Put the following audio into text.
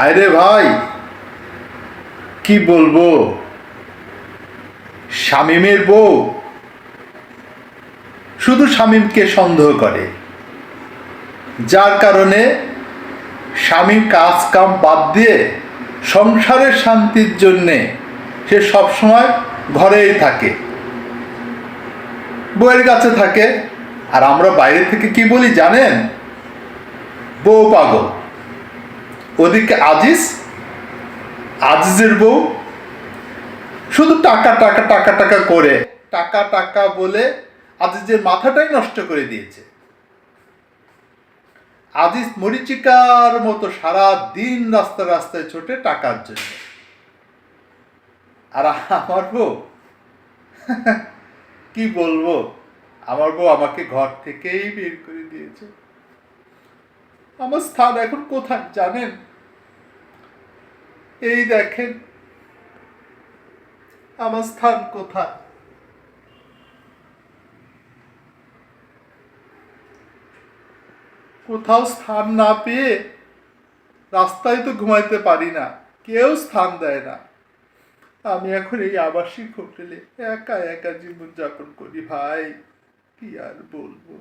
আরে ভাই, কি বলবো, শামীমের বউ শুধু শামীমকে সন্দেহ করে, যার কারণে শামীম কাজ কাম বাদ দিয়ে সংসারের শান্তির জন্যে সে সবসময় ঘরেই থাকে, বউয়ের কাছে থাকে। আর আমরা বাইরে থেকে কি বলি জানেন? বউ পাগল। ওদিকে আজিজের বউ শুধু টাকা টাকা টাকা টাকা করে, টাকা টাকা বলে আজিজের মাথাটাই নষ্ট করে দিয়েছে। আজিজ মরিচিকার মতো সারা দিন রাস্তায় রাস্তায় ছোটে টাকার জন্য। আর আমার বউ কি বলবো, আমার বউ আমাকে ঘর থেকেই বের করে দিয়েছে। আমার স্থান এখন কোথায় জানেন? এই দেখেন আমার স্থান কোথায়। কোথাও স্থান না পেয়ে রাস্তায় তো ঘুমাইতে পারি না, কেউ স্থান দেয় না। আমি এখন এই আবাসিক হোটেলে একা একা জীবনযাপন করি ভাই, কি আর বলবো।